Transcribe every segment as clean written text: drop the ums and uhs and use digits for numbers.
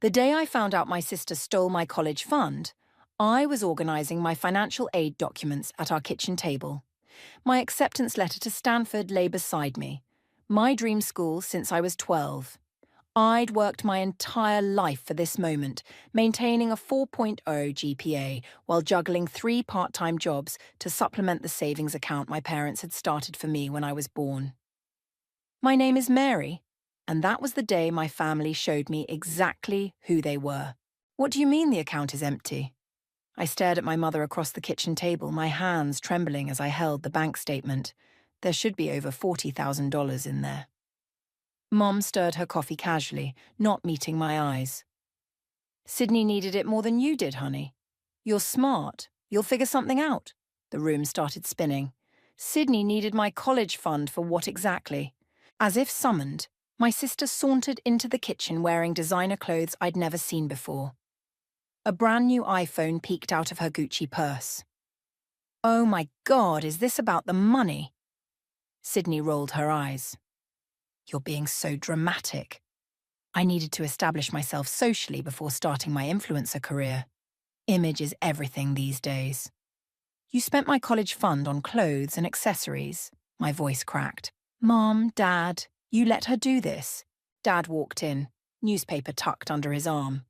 The day I found out my sister stole my college fund, I was organising my financial aid documents at our kitchen table. My acceptance letter to Stanford lay beside me. My dream school since I was 12. I'd worked my entire life for this moment, maintaining a 4.0 GPA while juggling 3 part-time jobs to supplement the savings account my parents had started for me when I was born. My name is Mary, and that was the day my family showed me exactly who they were. What do you mean the account is empty? I stared at my mother across the kitchen table, my hands trembling as I held the bank statement. There should be over $40,000 in there. Mom stirred her coffee casually, not meeting my eyes. Sydney needed it more than you did, honey. You're smart. You'll figure something out. The room started spinning. Sydney needed my college fund for what exactly? As if summoned, my sister sauntered into the kitchen wearing designer clothes I'd never seen before. A brand new iPhone peeked out of her Gucci purse. Oh my God, is this about the money? Sydney rolled her eyes. You're being so dramatic. I needed to establish myself socially before starting my influencer career. Image is everything these days. You spent my college fund on clothes and accessories. My voice cracked. Mom, Dad, you let her do this. Dad walked in, newspaper tucked under his arm.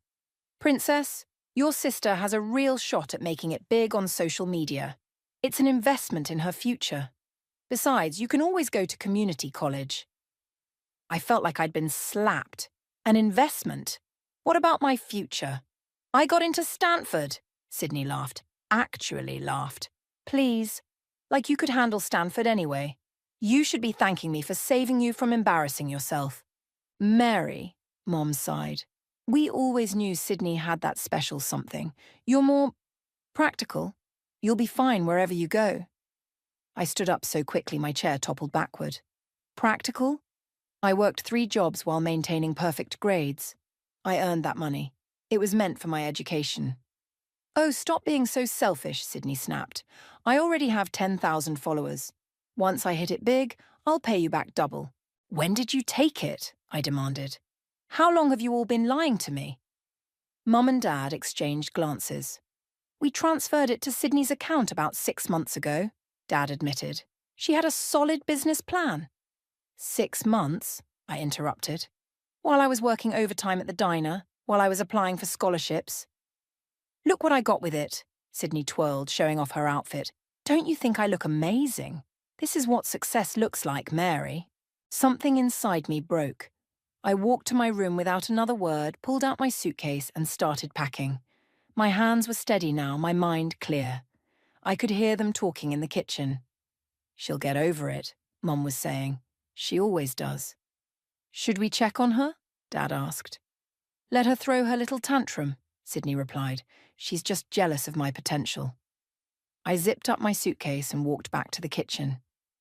Princess, your sister has a real shot at making it big on social media. It's an investment in her future. Besides, you can always go to community college. I felt like I'd been slapped. An investment? What about my future? I got into Stanford, Sydney laughed. Actually laughed. Please. Like you could handle Stanford anyway. You should be thanking me for saving you from embarrassing yourself. Mary, Mom sighed. We always knew Sydney had that special something. You're more practical. You'll be fine wherever you go. I stood up so quickly my chair toppled backward. Practical? I worked 3 jobs while maintaining perfect grades. I earned that money. It was meant for my education. Oh, stop being so selfish, Sydney snapped. I already have 10,000 followers. Once I hit it big, I'll pay you back double. When did you take it? I demanded. How long have you all been lying to me? Mum and Dad exchanged glances. We transferred it to Sydney's account about 6 months ago, Dad admitted. She had a solid business plan. 6 months, I interrupted. While I was working overtime at the diner, while I was applying for scholarships. Look what I got with it, Sydney twirled, showing off her outfit. Don't you think I look amazing? This is what success looks like, Mary. Something inside me broke. I walked to my room without another word, pulled out my suitcase and started packing. My hands were steady now, my mind clear. I could hear them talking in the kitchen. She'll get over it, Mum was saying. She always does. Should we check on her? Dad asked. Let her throw her little tantrum, Sydney replied. She's just jealous of my potential. I zipped up my suitcase and walked back to the kitchen.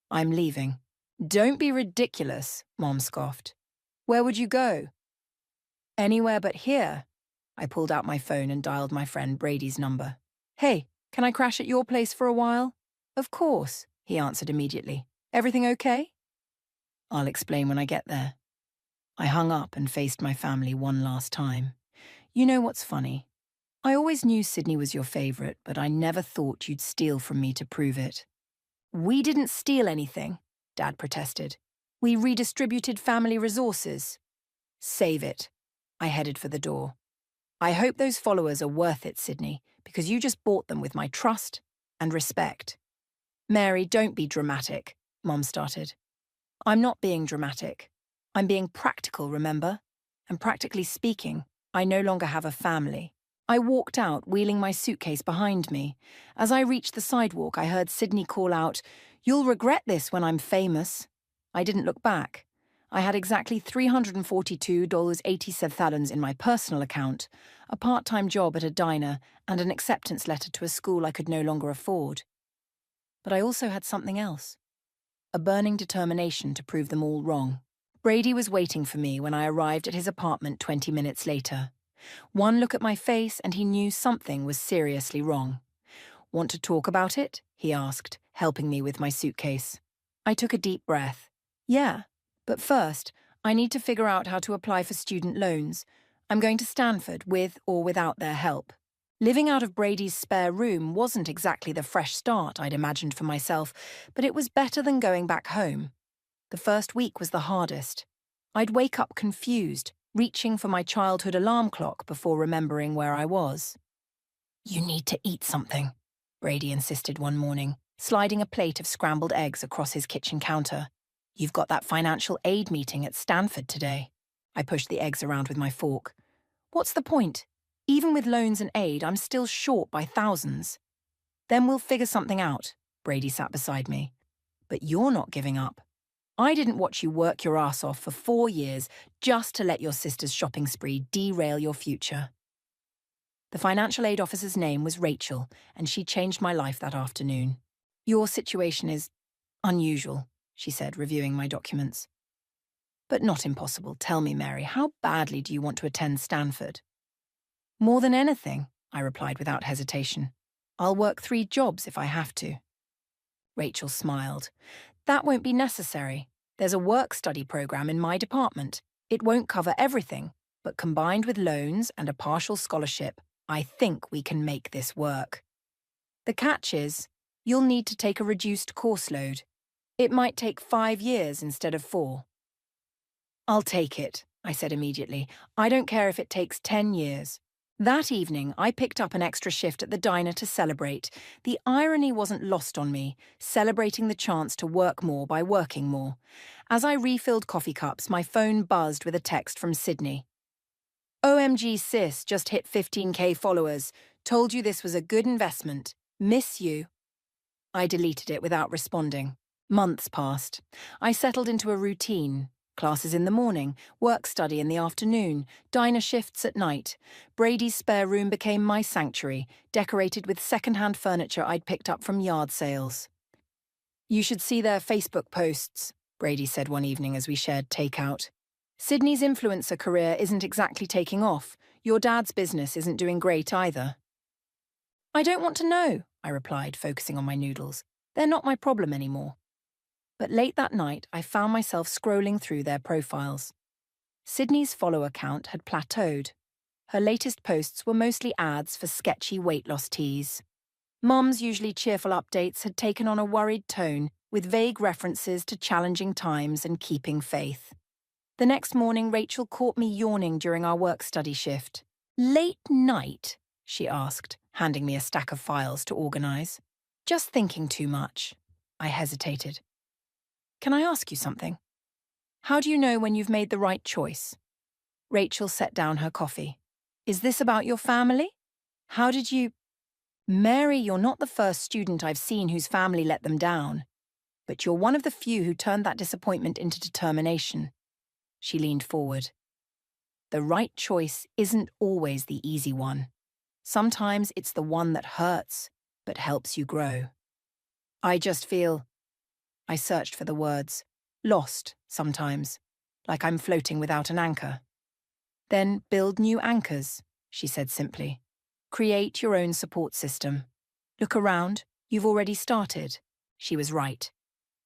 I'm leaving. Don't be ridiculous, Mom scoffed. Where would you go? Anywhere but here. I pulled out my phone and dialed my friend Brady's number. Hey, can I crash at your place for a while? Of course, he answered immediately. Everything okay? I'll explain when I get there. I hung up and faced my family one last time. You know what's funny? I always knew Sydney was your favourite, but I never thought you'd steal from me to prove it. We didn't steal anything, Dad protested. We redistributed family resources. Save it. I headed for the door. I hope those followers are worth it, Sydney, because you just bought them with my trust and respect. Mary, don't be dramatic, Mom started. I'm not being dramatic. I'm being practical, remember? And practically speaking, I no longer have a family. I walked out, wheeling my suitcase behind me. As I reached the sidewalk, I heard Sydney call out, "You'll regret this when I'm famous." I didn't look back. I had exactly $342.87 in my personal account, a part-time job at a diner, and an acceptance letter to a school I could no longer afford. But I also had something else. A burning determination to prove them all wrong. Brady was waiting for me when I arrived at his apartment 20 minutes later. One look at my face and he knew something was seriously wrong. Want to talk about it? He asked, helping me with my suitcase. I took a deep breath. Yeah, but first, I need to figure out how to apply for student loans. I'm going to Stanford with or without their help. Living out of Brady's spare room wasn't exactly the fresh start I'd imagined for myself, but it was better than going back home. The first week was the hardest. I'd wake up confused, reaching for my childhood alarm clock before remembering where I was. "You need to eat something," Brady insisted one morning, sliding a plate of scrambled eggs across his kitchen counter. "You've got that financial aid meeting at Stanford today." I pushed the eggs around with my fork. "What's the point? Even with loans and aid, I'm still short by thousands." "Then we'll figure something out," Brady sat beside me. "But you're not giving up. I didn't watch you work your ass off for 4 years just to let your sister's shopping spree derail your future." The financial aid officer's name was Rachel, and she changed my life that afternoon. "Your situation is unusual," she said, reviewing my documents. "But not impossible. Tell me, Mary, how badly do you want to attend Stanford?" "More than anything," I replied without hesitation. "I'll work 3 jobs if I have to." Rachel smiled. "That won't be necessary. There's a work-study program in my department. It won't cover everything, but combined with loans and a partial scholarship, I think we can make this work. The catch is, you'll need to take a reduced course load. It might take 5 years instead of 4. "I'll take it," I said immediately. "I don't care if it takes 10 years. That evening, I picked up an extra shift at the diner to celebrate. The irony wasn't lost on me, celebrating the chance to work more by working more. As I refilled coffee cups, my phone buzzed with a text from Sydney. "OMG sis, just hit 15K followers. Told you this was a good investment. Miss you." I deleted it without responding. Months passed. I settled into a routine. Classes in the morning, work-study in the afternoon, diner shifts at night. Brady's spare room became my sanctuary, decorated with second-hand furniture I'd picked up from yard sales. "You should see their Facebook posts," Brady said one evening as we shared takeout. "Sydney's influencer career isn't exactly taking off. Your dad's business isn't doing great either." "I don't want to know," I replied, focusing on my noodles. "They're not my problem anymore." But late that night, I found myself scrolling through their profiles. Sydney's follower count had plateaued. Her latest posts were mostly ads for sketchy weight loss teas. Mum's usually cheerful updates had taken on a worried tone, with vague references to challenging times and keeping faith. The next morning, Rachel caught me yawning during our work-study shift. "Late night?" she asked, handing me a stack of files to organise. "Just thinking too much." I hesitated. "Can I ask you something? How do you know when you've made the right choice?" Rachel set down her coffee. "Is this about your family? How did you—" "Mary, you're not the first student I've seen whose family let them down. But you're one of the few who turned that disappointment into determination." She leaned forward. "The right choice isn't always the easy one. Sometimes it's the one that hurts, but helps you grow. I just feel—" I searched for the words. "Lost, sometimes. Like I'm floating without an anchor." "Then build new anchors," she said simply. "Create your own support system. Look around, you've already started." She was right.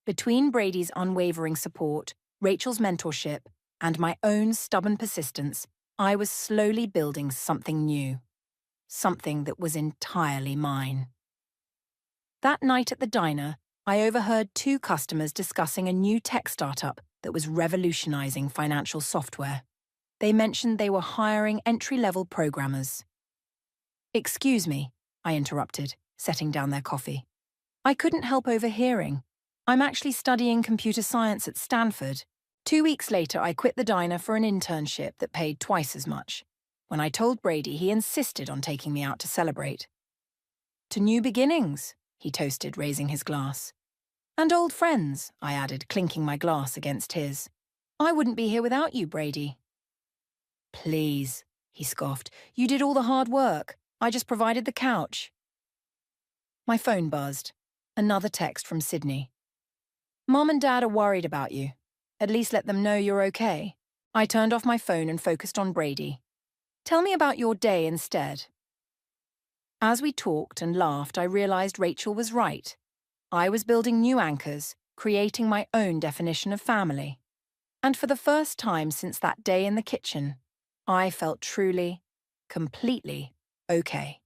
Between Brady's unwavering support, Rachel's mentorship, and my own stubborn persistence, I was slowly building something new. Something that was entirely mine. That night at the diner, I overheard 2 customers discussing a new tech startup that was revolutionizing financial software. They mentioned they were hiring entry-level programmers. "Excuse me," I interrupted, setting down their coffee. I couldn't help overhearing. "I'm actually studying computer science at Stanford." 2 weeks later, I quit the diner for an internship that paid twice as much. When I told Brady, he insisted on taking me out to celebrate. "To new beginnings," he toasted, raising his glass. "And old friends," I added, clinking my glass against his. "I wouldn't be here without you, Brady." "Please," he scoffed. "You did all the hard work. I just provided the couch." My phone buzzed. Another text from Sydney. "Mom and Dad are worried about you. At least let them know you're okay." I turned off my phone and focused on Brady. "Tell me about your day instead." As we talked and laughed, I realized Rachel was right. I was building new anchors, creating my own definition of family. And for the first time since that day in the kitchen, I felt truly, completely okay.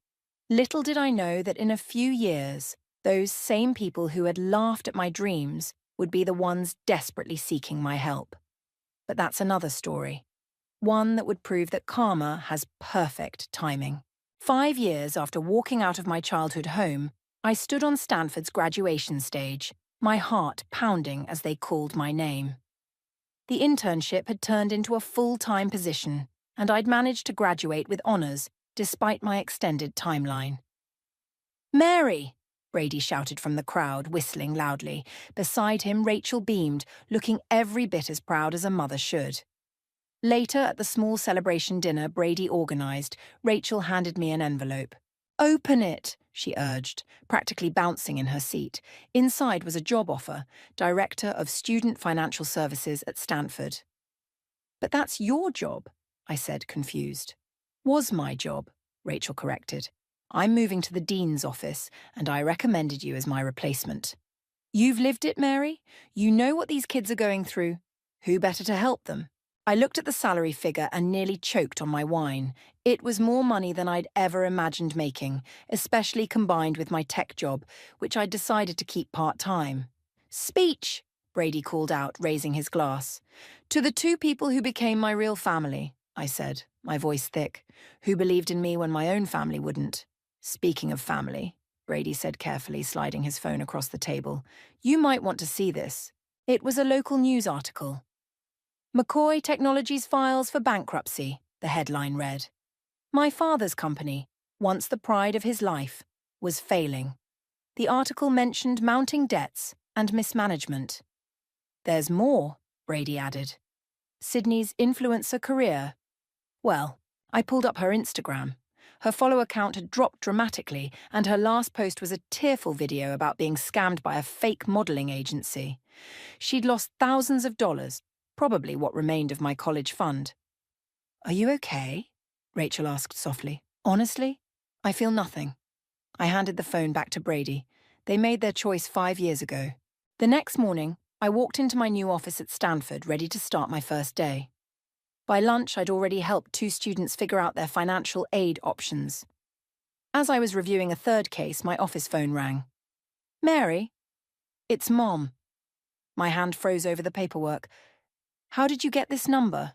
Little did I know that in a few years, those same people who had laughed at my dreams would be the ones desperately seeking my help. But that's another story. One that would prove that karma has perfect timing. 5 years after walking out of my childhood home, I stood on Stanford's graduation stage, my heart pounding as they called my name. The internship had turned into a full-time position, and I'd managed to graduate with honors despite my extended timeline. "Mary!" Brady shouted from the crowd, whistling loudly. Beside him, Rachel beamed, looking every bit as proud as a mother should. Later, at the small celebration dinner Brady organized, Rachel handed me an envelope. "Open it," she urged, practically bouncing in her seat. Inside was a job offer, Director of Student Financial Services at Stanford. "But that's your job," I said, confused. "Was my job," Rachel corrected. "I'm moving to the Dean's office, and I recommended you as my replacement." "You've lived it, Mary. You know what these kids are going through. Who better to help them?" I looked at the salary figure and nearly choked on my wine. It was more money than I'd ever imagined making, especially combined with my tech job, which I'd decided to keep part-time. "Speech!" Brady called out, raising his glass. "To the two people who became my real family," I said, my voice thick, "who believed in me when my own family wouldn't. Speaking of family," Brady said carefully, sliding his phone across the table, "you might want to see this." It was a local news article. "McCoy Technologies files for bankruptcy," the headline read. My father's company, once the pride of his life, was failing. The article mentioned mounting debts and mismanagement. "There's more," Brady added. "Sydney's influencer career." Well, I pulled up her Instagram. Her follower count had dropped dramatically, and her last post was a tearful video about being scammed by a fake modeling agency. She'd lost thousands of dollars, probably what remained of my college fund. "Are you okay?" Rachel asked softly. "Honestly, I feel nothing." I handed the phone back to Brady. They made their choice 5 years ago. The next morning, I walked into my new office at Stanford, ready to start my first day. By lunch, I'd already helped 2 students figure out their financial aid options. As I was reviewing a third case, my office phone rang. "Mary?" "It's Mom." My hand froze over the paperwork. "How did you get this number?"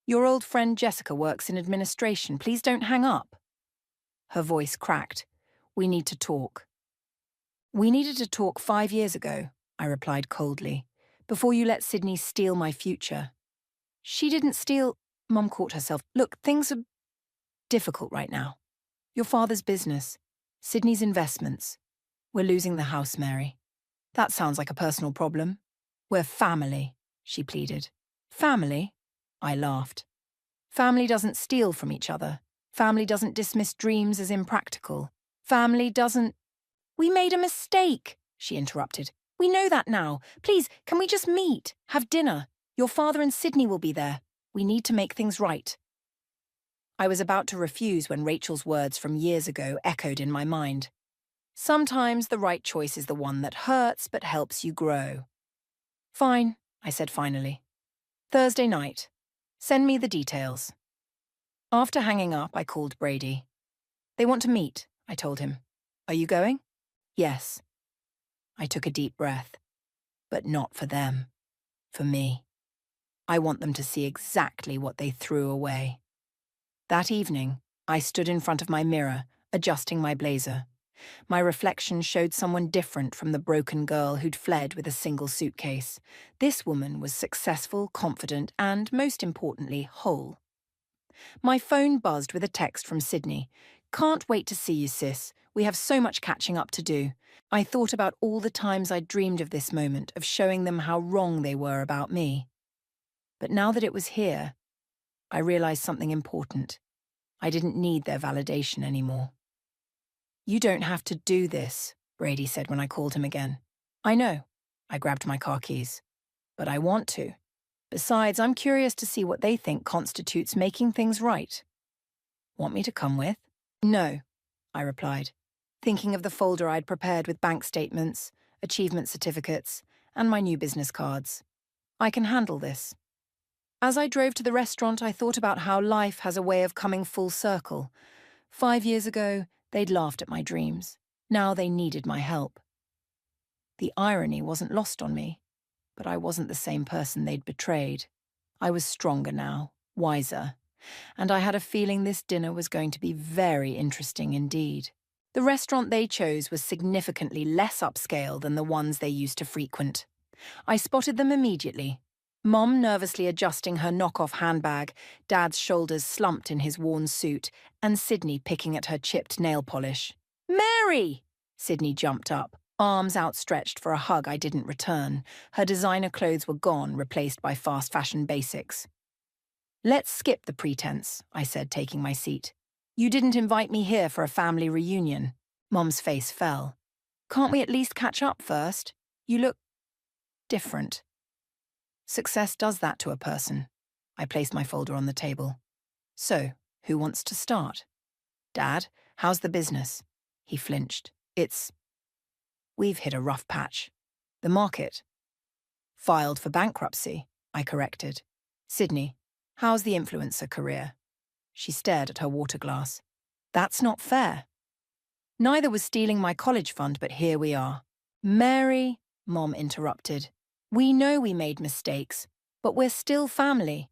"Your old friend Jessica works in administration. Please don't hang up." Her voice cracked. "We need to talk." "We needed to talk 5 years ago," I replied coldly, "before you let Sydney steal my future." "She didn't steal—" Mom caught herself. "Look, things are difficult right now. Your father's business, Sydney's investments. We're losing the house, Mary." "That sounds like a personal problem." "We're family," she pleaded. "Family?" I laughed. "Family doesn't steal from each other. Family doesn't dismiss dreams as impractical. Family doesn't—" "We made a mistake," she interrupted. "We know that now. Please, can we just meet? Have dinner? Your father and Sydney will be there. We need to make things right." I was about to refuse when Rachel's words from years ago echoed in my mind. Sometimes the right choice is the one that hurts but helps you grow. "Fine," I said finally. "Thursday night. Send me the details." After hanging up, I called Brady. "They want to meet," I told him. "Are you going?" "Yes." I took a deep breath. But not for them. For me. I want them to see exactly what they threw away. That evening, I stood in front of my mirror, adjusting my blazer. My reflection showed someone different from the broken girl who'd fled with a single suitcase. This woman was successful, confident, and, most importantly, whole. My phone buzzed with a text from Sydney. "Can't wait to see you, sis. We have so much catching up to do." I thought about all the times I'd dreamed of this moment, of showing them how wrong they were about me. But now that it was here, I realized something important. I didn't need their validation anymore. "You don't have to do this," Brady said when I called him again. "I know." I grabbed my car keys. "But I want to. Besides, I'm curious to see what they think constitutes making things right." "Want me to come with?" "No," I replied, thinking of the folder I'd prepared with bank statements, achievement certificates, and my new business cards. "I can handle this." As I drove to the restaurant, I thought about how life has a way of coming full circle. 5 years ago, they'd laughed at my dreams. Now they needed my help. The irony wasn't lost on me, but I wasn't the same person they'd betrayed. I was stronger now, wiser, and I had a feeling this dinner was going to be very interesting indeed. The restaurant they chose was significantly less upscale than the ones they used to frequent. I spotted them immediately. Mom nervously adjusting her knockoff handbag, Dad's shoulders slumped in his worn suit, and Sydney picking at her chipped nail polish. "Mary!" Sydney jumped up, arms outstretched for a hug I didn't return. Her designer clothes were gone, replaced by fast fashion basics. "Let's skip the pretense," I said, taking my seat. "You didn't invite me here for a family reunion." Mom's face fell. "Can't we at least catch up first? You look different." Success does that to a person. I placed my folder on the table. "So, who wants to start?" "Dad, how's the business?" He flinched. We've hit a rough patch." "The market?" "Filed for bankruptcy," I corrected. "Sydney, how's the influencer career?" She stared at her water glass. "That's not fair." "Neither was stealing my college fund, but here we are." "Mary," Mom interrupted. "We know we made mistakes, but we're still family."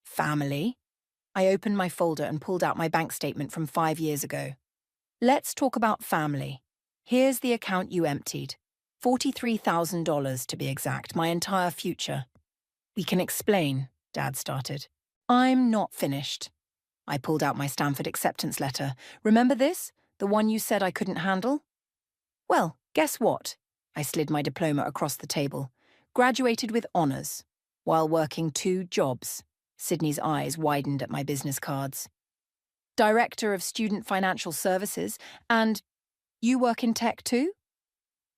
"Family?" I opened my folder and pulled out my bank statement from 5 years ago. "Let's talk about family. Here's the account you emptied. $43,000 to be exact, my entire future." "We can explain," Dad started. "I'm not finished." I pulled out my Stanford acceptance letter. "Remember this? The one you said I couldn't handle?" "Well, guess what?" I slid my diploma across the table. "Graduated with honors, while working 2 jobs." Sydney's eyes widened at my business cards. "Director of Student Financial Services, and you work in tech too?"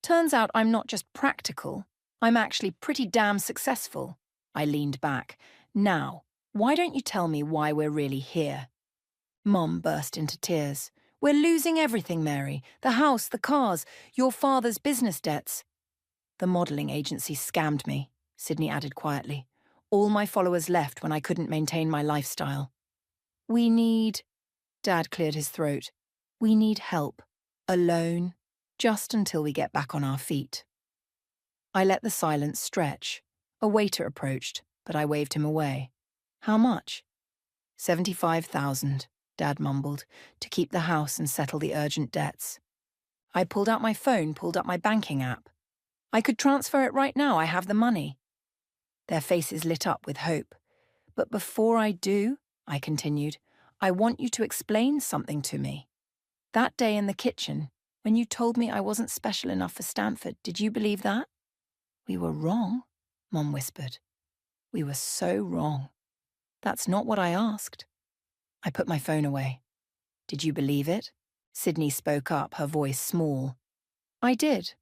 "Turns out I'm not just practical, I'm actually pretty damn successful." I leaned back. "Now, why don't you tell me why we're really here?" Mom burst into tears. "We're losing everything, Mary. The house, the cars, your father's business debts." "The modelling agency scammed me," Sydney added quietly. "All my followers left when I couldn't maintain my lifestyle." "We need..." Dad cleared his throat. "We need help. A loan. Just until we get back on our feet." I let the silence stretch. A waiter approached, but I waved him away. "How much?" $75,000, Dad mumbled, "to keep the house and settle the urgent debts." I pulled out my phone, pulled up my banking app. "I could transfer it right now, I have the money." Their faces lit up with hope. "But before I do," I continued, "I want you to explain something to me. That day in the kitchen, when you told me I wasn't special enough for Stanford, did you believe that?" "We were wrong," Mom whispered. "We were so wrong. That's not what I asked." I put my phone away. "Did you believe it?" Sydney spoke up, her voice small. "I did.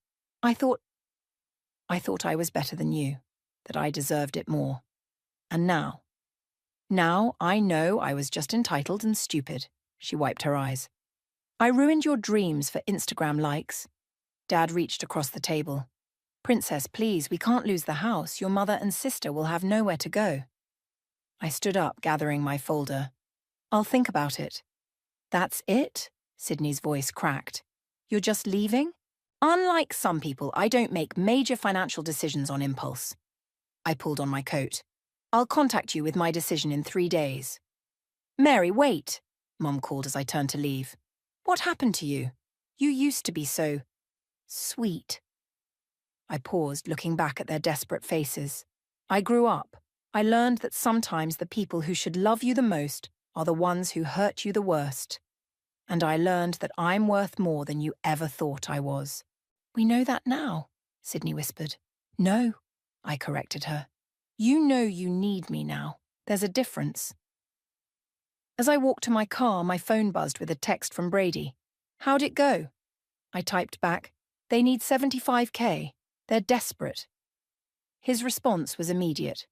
I thought I was better than you, that I deserved it more. And now I know I was just entitled and stupid." She wiped her eyes. "I ruined your dreams for Instagram likes." Dad reached across the table. "Princess, please, we can't lose the house. Your mother and sister will have nowhere to go." I stood up, gathering my folder. "I'll think about it." "That's it?" Sydney's voice cracked. "You're just leaving?" "Unlike some people, I don't make major financial decisions on impulse." I pulled on my coat. "I'll contact you with my decision in 3 days." "Mary, wait," Mom called as I turned to leave. "What happened to you? You used to be so sweet." I paused, looking back at their desperate faces. "I grew up. I learned that sometimes the people who should love you the most are the ones who hurt you the worst. And I learned that I'm worth more than you ever thought I was." "We know that now," Sydney whispered. "No," I corrected her. "You know you need me now. There's a difference." As I walked to my car, my phone buzzed with a text from Brady. "How'd it go?" I typed back, "They need 75K. They're desperate." His response was immediate.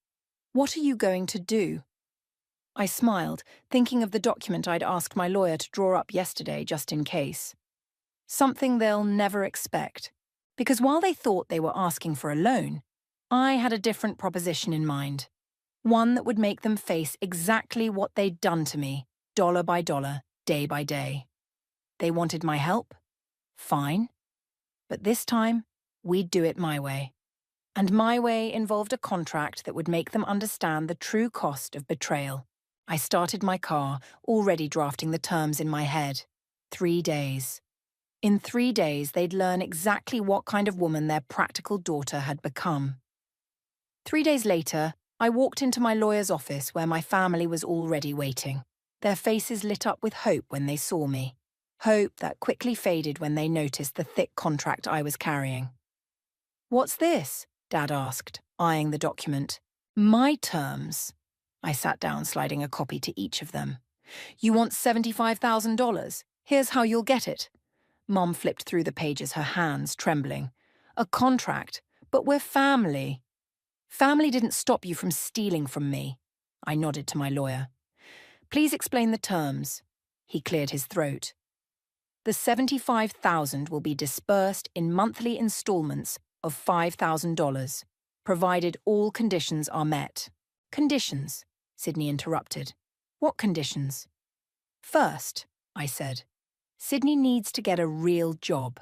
"What are you going to do?" I smiled, thinking of the document I'd asked my lawyer to draw up yesterday just in case. Something they'll never expect. Because while they thought they were asking for a loan, I had a different proposition in mind. One that would make them face exactly what they'd done to me, dollar by dollar, day by day. They wanted my help? Fine. But this time, we'd do it my way. And my way involved a contract that would make them understand the true cost of betrayal. I started my car, already drafting the terms in my head. 3 days. In 3 days, they'd learn exactly what kind of woman their practical daughter had become. 3 days later, I walked into my lawyer's office where my family was already waiting. Their faces lit up with hope when they saw me. Hope that quickly faded when they noticed the thick contract I was carrying. "What's this?" Dad asked, eyeing the document. "My terms." I sat down, sliding a copy to each of them. "You want $75,000? Here's how you'll get it." Mom flipped through the pages, her hands trembling. "A contract, but we're family." "Family didn't stop you from stealing from me." I nodded to my lawyer. "Please explain the terms." He cleared his throat. "The $75,000 will be disbursed in monthly installments of $5,000, provided all conditions are met." "Conditions?" Sydney interrupted. "What conditions?" "First," I said, "Sydney needs to get a real job.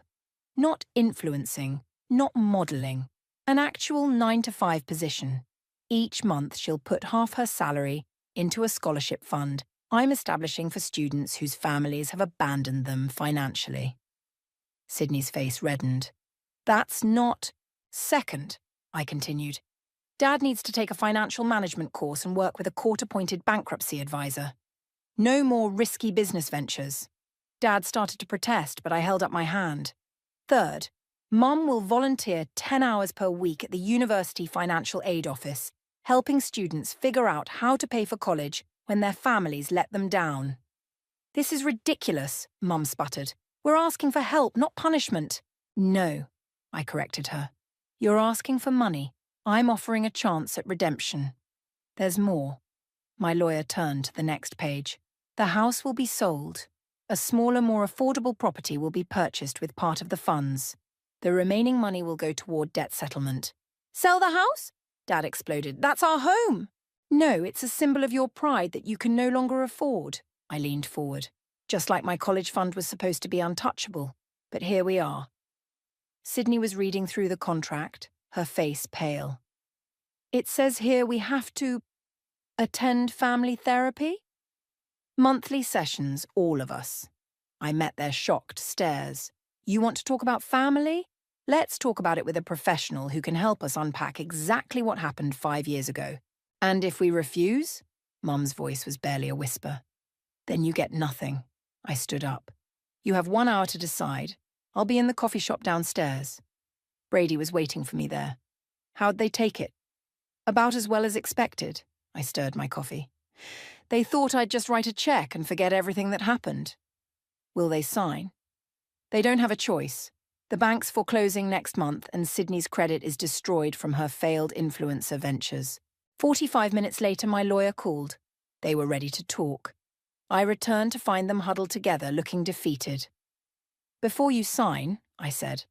Not influencing, not modelling. An actual 9-to-5 position. Each month she'll put half her salary into a scholarship fund I'm establishing for students whose families have abandoned them financially." Sydney's face reddened. "That's not—" "Second," I continued, "Dad needs to take a financial management course and work with a court-appointed bankruptcy advisor. No more risky business ventures." Dad started to protest, but I held up my hand. "Third, Mum will volunteer 10 hours per week at the University Financial Aid Office, helping students figure out how to pay for college when their families let them down." "This is ridiculous," Mum sputtered. "We're asking for help, not punishment." "No," I corrected her. "You're asking for money. I'm offering a chance at redemption. There's more." My lawyer turned to the next page. "The house will be sold. A smaller, more affordable property will be purchased with part of the funds. The remaining money will go toward debt settlement." "Sell the house?" Dad exploded. "That's our home." "No, it's a symbol of your pride that you can no longer afford." I leaned forward. Just like my college fund was supposed to be untouchable. But here we are. Sydney was reading through the contract, her face pale. "It says here we have to attend family therapy?" "Monthly sessions, all of us." I met their shocked stares. "You want to talk about family? Let's talk about it with a professional who can help us unpack exactly what happened 5 years ago. And if we refuse?" Mum's voice was barely a whisper. "Then you get nothing." I stood up. "You have 1 hour to decide. I'll be in the coffee shop downstairs." Brady was waiting for me there. "How'd they take it?" "About as well as expected." I stirred my coffee. "They thought I'd just write a check and forget everything that happened." "Will they sign?" "They don't have a choice. The bank's foreclosing next month and Sydney's credit is destroyed from her failed influencer ventures." 45 minutes later, my lawyer called. They were ready to talk. I returned to find them huddled together, looking defeated. "Before you sign," I said,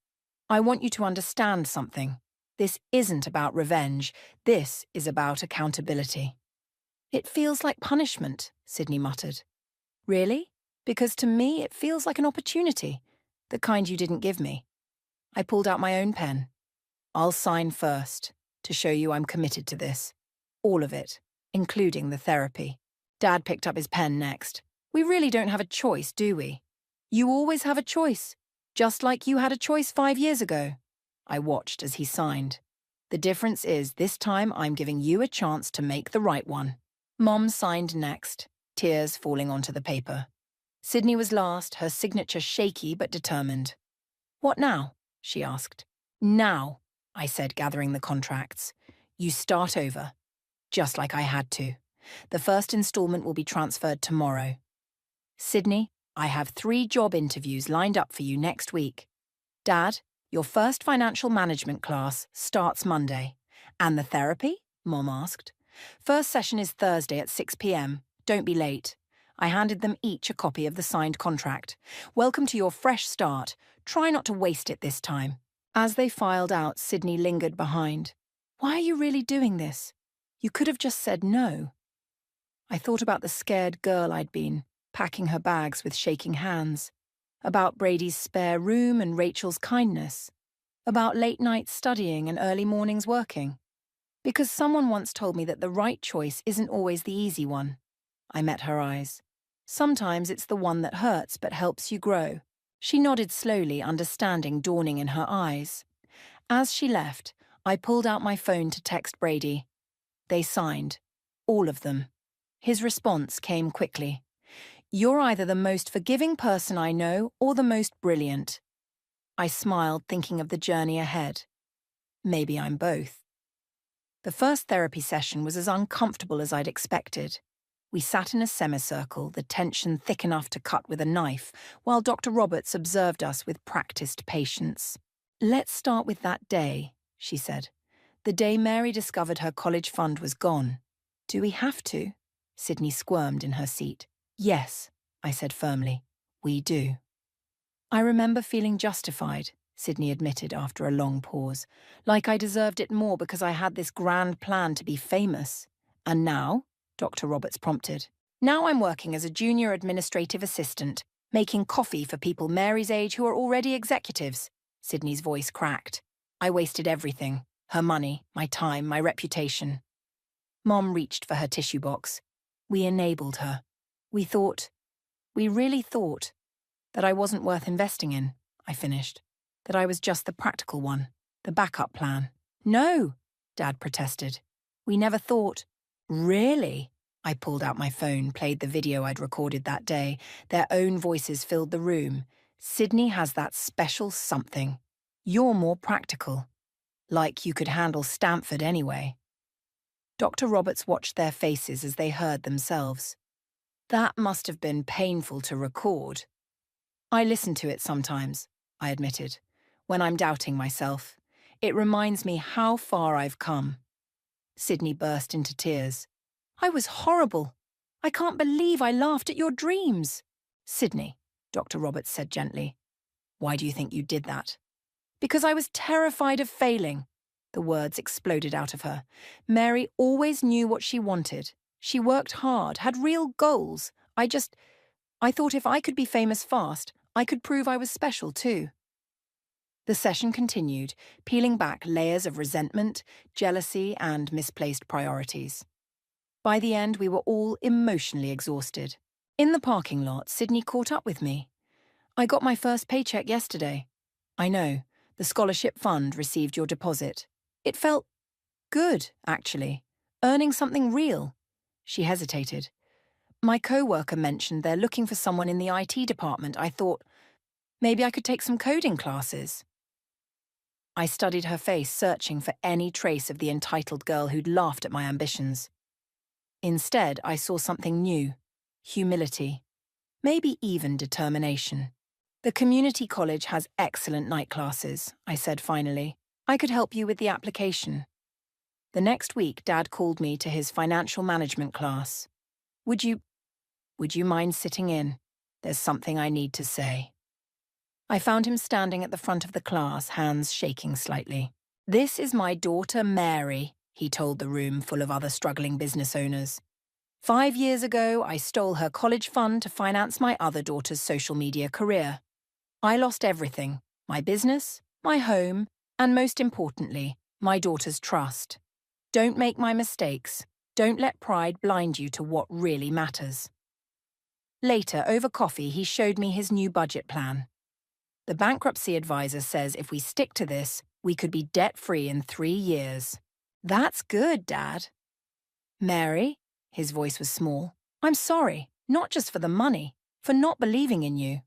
"I want you to understand something. This isn't about revenge. This is about accountability." "It feels like punishment," Sydney muttered. "Really? Because to me it feels like an opportunity, the kind you didn't give me." I pulled out my own pen. "I'll sign first, to show you I'm committed to this. All of it, including the therapy." Dad picked up his pen next. "We really don't have a choice, do we?" "You always have a choice, just like you had a choice 5 years ago." I watched as he signed. "The difference is this time I'm giving you a chance to make the right one." Mom signed next, tears falling onto the paper. Sydney was last, her signature shaky but determined. "What now?" she asked. "Now," I said, gathering the contracts. "You start over. Just like I had to. The first installment will be transferred tomorrow. Sydney, I have 3 job interviews lined up for you next week. Dad, your first financial management class starts Monday. And the therapy?" Mom asked. "First session is Thursday at 6 p.m. Don't be late." I handed them each a copy of the signed contract. "Welcome to your fresh start. Try not to waste it this time." As they filed out, Sydney lingered behind. "Why are you really doing this?" You could have just said no. I thought about the scared girl I'd been, packing her bags with shaking hands, about Brady's spare room and Rachel's kindness, about late nights studying and early mornings working. Because someone once told me that the right choice isn't always the easy one. I met her eyes. Sometimes it's the one that hurts but helps you grow. She nodded slowly, understanding dawning in her eyes. As she left, I pulled out my phone to text Brady. They signed. All of them. His response came quickly. You're either the most forgiving person I know or the most brilliant. I smiled, thinking of the journey ahead. Maybe I'm both. The first therapy session was as uncomfortable as I'd expected. We sat in a semicircle, the tension thick enough to cut with a knife, while Dr. Roberts observed us with practiced patience. Let's start with that day, she said. The day Mary discovered her college fund was gone. Do we have to? Sydney squirmed in her seat. Yes, I said firmly. We do. I remember feeling justified, Sydney admitted after a long pause, like I deserved it more because I had this grand plan to be famous. And now? Dr. Roberts prompted. Now I'm working as a junior administrative assistant, making coffee for people Mary's age who are already executives. Sydney's voice cracked. I wasted everything. Her money, my time, my reputation. Mom reached for her tissue box. We enabled her. We really thought, that I wasn't worth investing in, I finished. That I was just the practical one, the backup plan. No, Dad protested. We never thought. Really? I pulled out my phone, played the video I'd recorded that day. Their own voices filled the room. Sydney has that special something. You're more practical. Like you could handle Stanford anyway. Dr. Roberts watched their faces as they heard themselves. That must have been painful to record. I listen to it sometimes, I admitted, when I'm doubting myself. It reminds me how far I've come. Sydney burst into tears. I was horrible. I can't believe I laughed at your dreams. Sydney, Dr. Roberts said gently. Why do you think you did that? Because I was terrified of failing. The words exploded out of her. Mary always knew what she wanted. She worked hard, had real goals. I thought if I could be famous fast, I could prove I was special too. The session continued, peeling back layers of resentment, jealousy, and misplaced priorities. By the end, we were all emotionally exhausted. In the parking lot, Sydney caught up with me. I got my first paycheck yesterday. I know, the scholarship fund received your deposit. It felt good, actually, earning something real. She hesitated. My co-worker mentioned they're looking for someone in the IT department. I thought, maybe I could take some coding classes. I studied her face, searching for any trace of the entitled girl who'd laughed at my ambitions. Instead, I saw something new, humility, maybe even determination. The community college has excellent night classes, I said finally. I could help you with the application. The next week, Dad called me to his financial management class. Would you mind sitting in? There's something I need to say. I found him standing at the front of the class, hands shaking slightly. This is my daughter, Mary, he told the room full of other struggling business owners. 5 years ago, I stole her college fund to finance my other daughter's social media career. I lost everything, my business, my home, and most importantly, my daughter's trust. Don't make my mistakes. Don't let pride blind you to what really matters. Later, over coffee, he showed me his new budget plan. The bankruptcy advisor says if we stick to this, we could be debt-free in 3 years. That's good, Dad. Mary, his voice was small, I'm sorry, not just for the money, for not believing in you.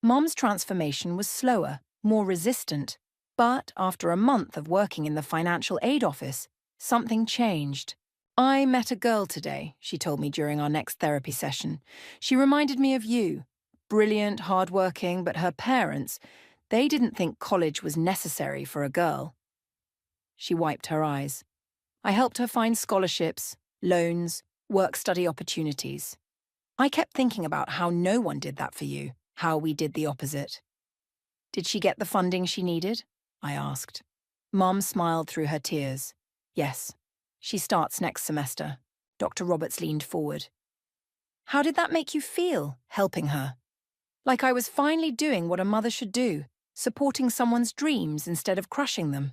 Mom's transformation was slower, more resistant, but after a month of working in the financial aid office, something changed. I met a girl today, she told me during our next therapy session. She reminded me of you. Brilliant, hardworking, but her parents, they didn't think college was necessary for a girl. She wiped her eyes. I helped her find scholarships, loans, work-study opportunities. I kept thinking about how no one did that for you, how we did the opposite. Did she get the funding she needed? I asked. Mom smiled through her tears. Yes. She starts next semester. Dr. Roberts leaned forward. How did that make you feel, helping her? Like I was finally doing what a mother should do, supporting someone's dreams instead of crushing them.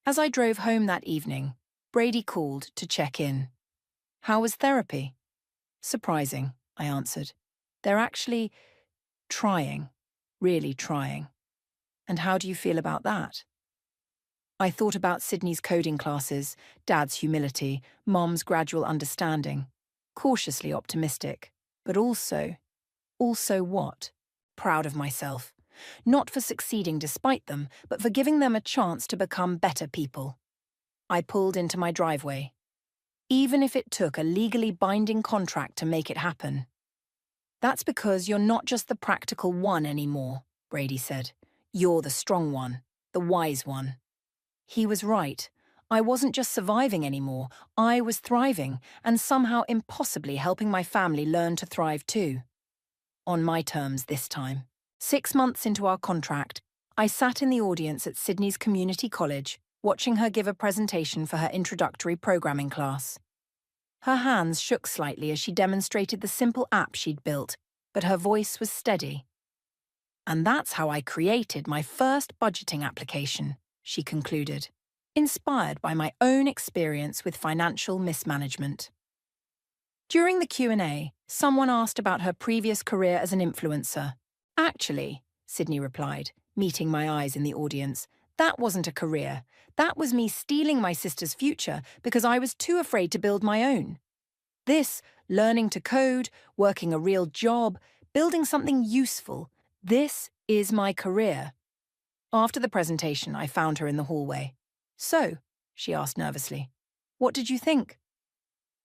As I drove home that evening, Brady called to check in. How was therapy? Surprising, I answered. They're actually trying, really trying. And how do you feel about that? I thought about Sydney's coding classes, Dad's humility, Mom's gradual understanding. Cautiously optimistic, but also what? Proud of myself. Not for succeeding despite them, but for giving them a chance to become better people. I pulled into my driveway. Even if it took a legally binding contract to make it happen. That's because you're not just the practical one anymore, Brady said. You're the strong one, the wise one. He was right. I wasn't just surviving anymore, I was thriving, and somehow impossibly helping my family learn to thrive too. On my terms this time. 6 months into our contract, I sat in the audience at Sydney's community college, watching her give a presentation for her introductory programming class. Her hands shook slightly as she demonstrated the simple app she'd built, but her voice was steady. And that's how I created my first budgeting application, she concluded, inspired by my own experience with financial mismanagement. During the Q&A, someone asked about her previous career as an influencer. Actually, Sydney replied, meeting my eyes in the audience, that wasn't a career. That was me stealing my sister's future because I was too afraid to build my own. This, learning to code, working a real job, building something useful, this is my career. After the presentation, I found her in the hallway. So, she asked nervously, what did you think?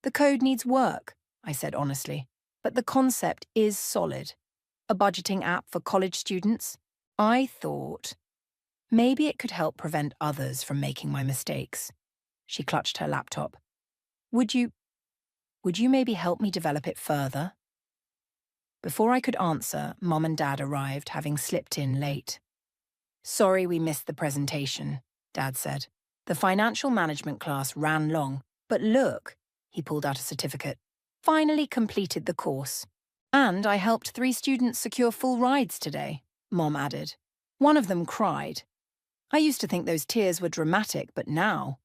The code needs work, I said honestly, but the concept is solid. A budgeting app for college students. I thought maybe it could help prevent others from making my mistakes. She clutched her laptop. Would you maybe help me develop it further? Before I could answer, Mom and Dad arrived, having slipped in late. Sorry we missed the presentation, Dad said. The financial management class ran long, but look, he pulled out a certificate. Finally completed the course. And I helped 3 students secure full rides today, Mom added. One of them cried. I used to think those tears were dramatic, but now...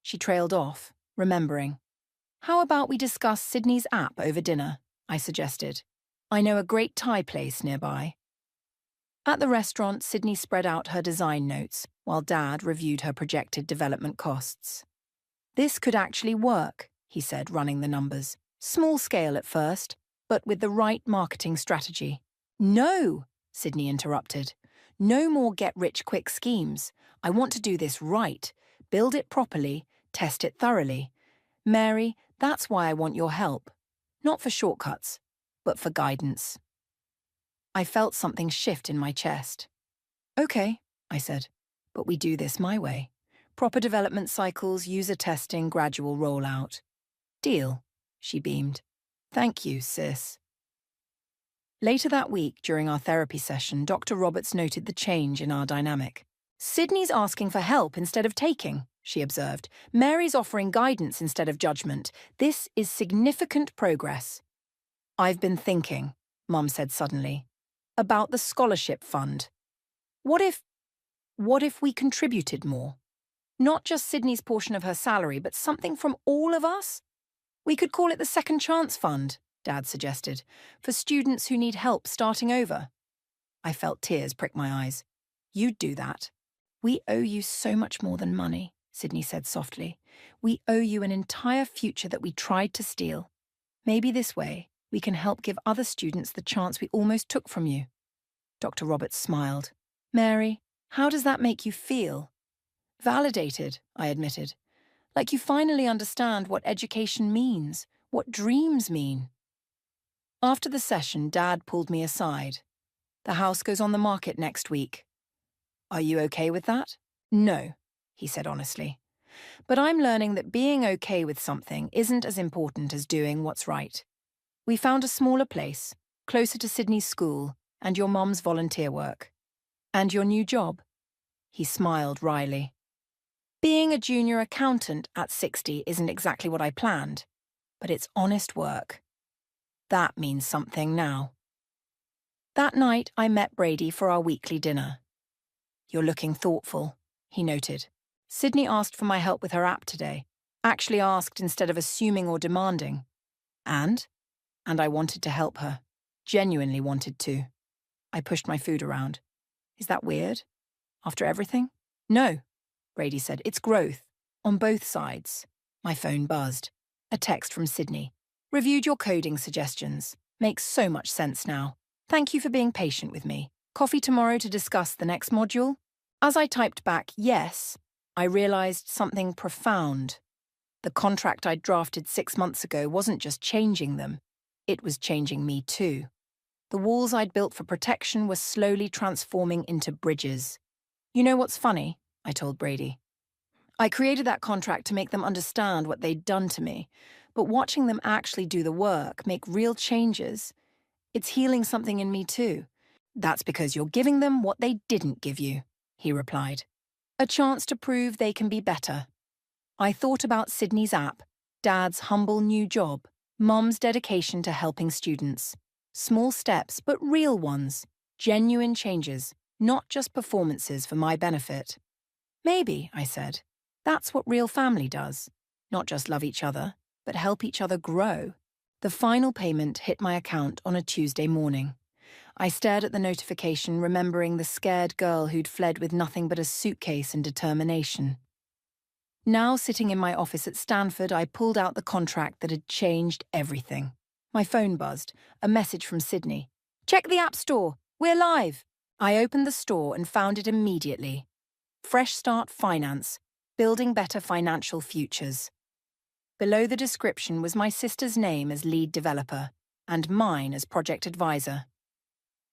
She trailed off, remembering. How about we discuss Sydney's app over dinner? I suggested. I know a great Thai place nearby. At the restaurant, Sydney spread out her design notes, while Dad reviewed her projected development costs. This could actually work, he said, running the numbers. Small scale at first, but with the right marketing strategy. No, Sydney interrupted. No more get-rich-quick schemes. I want to do this right, build it properly, test it thoroughly. Mary, that's why I want your help. Not for shortcuts, but for guidance. I felt something shift in my chest. Okay, I said, but we do this my way. Proper development cycles, user testing, gradual rollout. Deal, she beamed. Thank you, sis. Later that week, during our therapy session, Dr. Roberts noted the change in our dynamic. Sydney's asking for help instead of taking, she observed. Mary's offering guidance instead of judgment. This is significant progress. I've been thinking, Mum said suddenly, about the scholarship fund. What if we contributed more? Not just Sydney's portion of her salary, but something from all of us? We could call it the Second Chance Fund, Dad suggested, for students who need help starting over. I felt tears prick my eyes. You'd do that. We owe you so much more than money, Sydney said softly. We owe you an entire future that we tried to steal. Maybe this way, we can help give other students the chance we almost took from you. Dr. Roberts smiled. Mary, how does that make you feel? Validated, I admitted. Like you finally understand what education means, what dreams mean. After the session, Dad pulled me aside. The house goes on the market next week. Are you okay with that? No, he said honestly. But I'm learning that being okay with something isn't as important as doing what's right. We found a smaller place, closer to Sydney's school, and your mom's volunteer work. And your new job? He smiled wryly. Being a junior accountant at 60 isn't exactly what I planned, but it's honest work. That means something now. That night, I met Brady for our weekly dinner. "You're looking thoughtful," he noted. "Sydney asked for my help with her app today. Actually asked instead of assuming or demanding. And I wanted to help her. Genuinely wanted to." I pushed my food around. "Is that weird? After everything?" "No," Brady said. "It's growth. On both sides." My phone buzzed. A text from Sydney. "Reviewed your coding suggestions. Makes so much sense now. Thank you for being patient with me. Coffee tomorrow to discuss the next module?" As I typed back yes, I realized something profound. The contract I'd drafted 6 months ago wasn't just changing them. It was changing me too. The walls I'd built for protection were slowly transforming into bridges. "You know what's funny?" I told Brady. "I created that contract to make them understand what they'd done to me, but watching them actually do the work, make real changes, it's healing something in me too." "That's because you're giving them what they didn't give you," he replied. "A chance to prove they can be better." I thought about Sydney's app, Dad's humble new job, Mum's dedication to helping students. Small steps, but real ones. Genuine changes, not just performances for my benefit. "Maybe," I said, "that's what real family does. Not just love each other, but help each other grow." The final payment hit my account on a Tuesday morning. I stared at the notification, remembering the scared girl who'd fled with nothing but a suitcase and determination. Now, sitting in my office at Stanford, I pulled out the contract that had changed everything. My phone buzzed, a message from Sydney. "Check the App Store. We're live." I opened the store and found it immediately. Fresh Start Finance, building better financial futures. Below the description was my sister's name as lead developer, and mine as project advisor.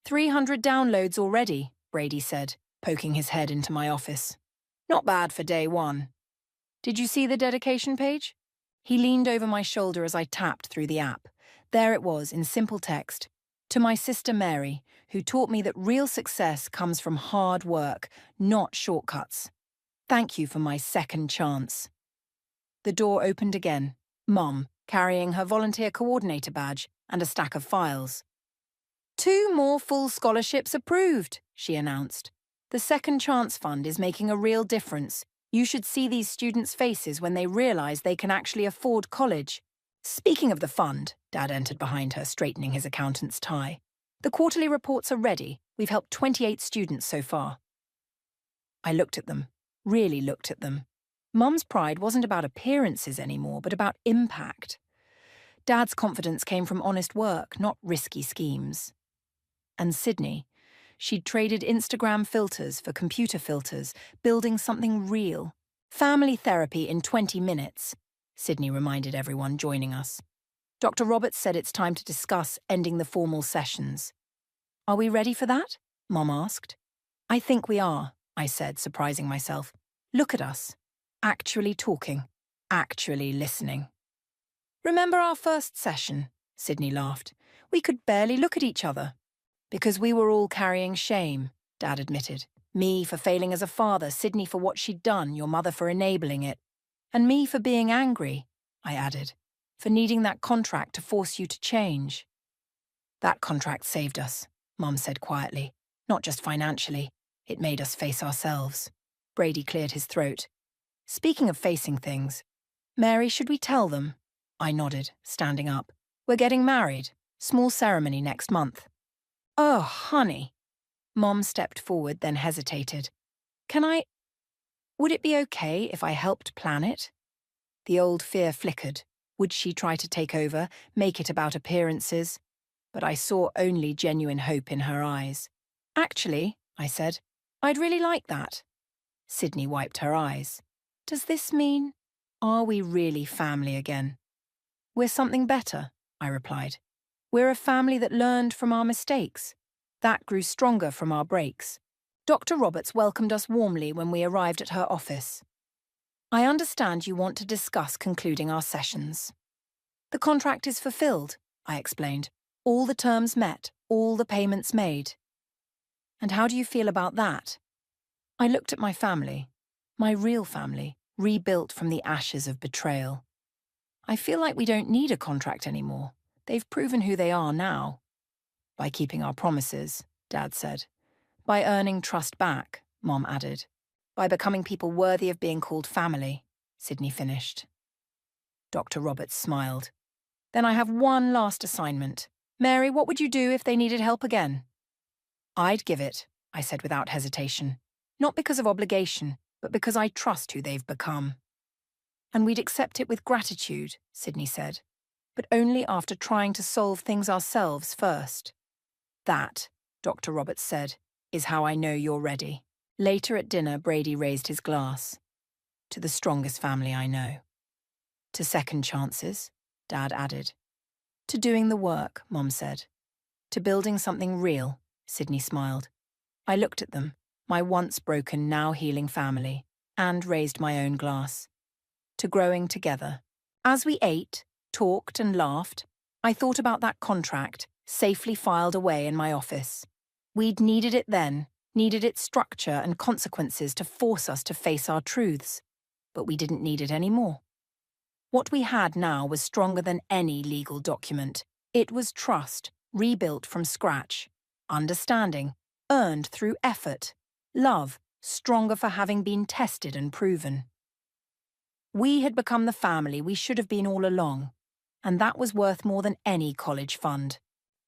300 downloads already, Brady said, poking his head into my office. "Not bad for day one." "Did you see the dedication page?" He leaned over my shoulder as I tapped through the app. There it was, in simple text. "To my sister Mary, who taught me that real success comes from hard work, not shortcuts. Thank you for my second chance." The door opened again. Mum, carrying her volunteer coordinator badge and a stack of files. "2 more full scholarships approved," she announced. "The Second Chance Fund is making a real difference. You should see these students' faces when they realize they can actually afford college." "Speaking of the fund," Dad entered behind her, straightening his accountant's tie. "The quarterly reports are ready. We've helped 28 students so far." I looked at them, really looked at them. Mum's pride wasn't about appearances anymore, but about impact. Dad's confidence came from honest work, not risky schemes. And Sydney, she'd traded Instagram filters for computer filters, building something real. "Family therapy in 20 minutes, Sydney reminded everyone joining us. "Dr. Roberts said it's time to discuss ending the formal sessions." "Are we ready for that?" Mum asked. "I think we are," I said, surprising myself. "Look at us. Actually talking. Actually listening." "Remember our first session?" Sydney laughed. "We could barely look at each other." "Because we were all carrying shame," Dad admitted. "Me for failing as a father, Sydney for what she'd done, your mother for enabling it. And me for being angry," I added, "for needing that contract to force you to change." "That contract saved us," Mum said quietly. "Not just financially. It made us face ourselves." Brady cleared his throat. "Speaking of facing things, Mary, should we tell them?" I nodded, standing up. "We're getting married. Small ceremony next month." "Oh, honey." Mom stepped forward, then hesitated. Would it be okay if I helped plan it?" The old fear flickered. Would she try to take over, make it about appearances? But I saw only genuine hope in her eyes. "Actually," I said, "I'd really like that." Sydney wiped her eyes. "Does this mean, are we really family again?" "We're something better," I replied. "We're a family that learned from our mistakes. That grew stronger from our breaks." Dr. Roberts welcomed us warmly when we arrived at her office. "I understand you want to discuss concluding our sessions." "The contract is fulfilled," I explained. "All the terms met, all the payments made." "And how do you feel about that?" I looked at my family, my real family, rebuilt from the ashes of betrayal. I feel like we don't need a contract anymore. They've proven who they are now. By keeping our promises, Dad said. By earning trust back, Mom added. By becoming people worthy of being called family, Sydney finished. Dr. Roberts smiled. Then I have one last assignment. Mary, what would you do if they needed help again? I'd give it, I said without hesitation. Not because of obligation, but because I trust who they've become. And we'd accept it with gratitude, Sydney said, but only after trying to solve things ourselves first. That, Dr. Roberts said, is how I know you're ready. Later at dinner, Brady raised his glass. To the strongest family I know. To second chances, Dad added. To doing the work, Mom said. To building something real, Sydney smiled. I looked at them, my once broken, now healing family, and raised my own glass. To growing together. As we ate, talked and laughed, I thought about that contract, safely filed away in my office. We'd needed it then, needed its structure and consequences to force us to face our truths. But we didn't need it anymore. What we had now was stronger than any legal document. It was trust, rebuilt from scratch. Understanding, earned through effort. Love, stronger for having been tested and proven. We had become the family we should have been all along, and that was worth more than any college fund.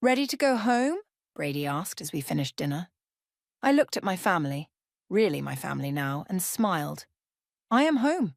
Ready to go home? Brady asked as we finished dinner. I looked at my family, really my family now, and smiled. I am home.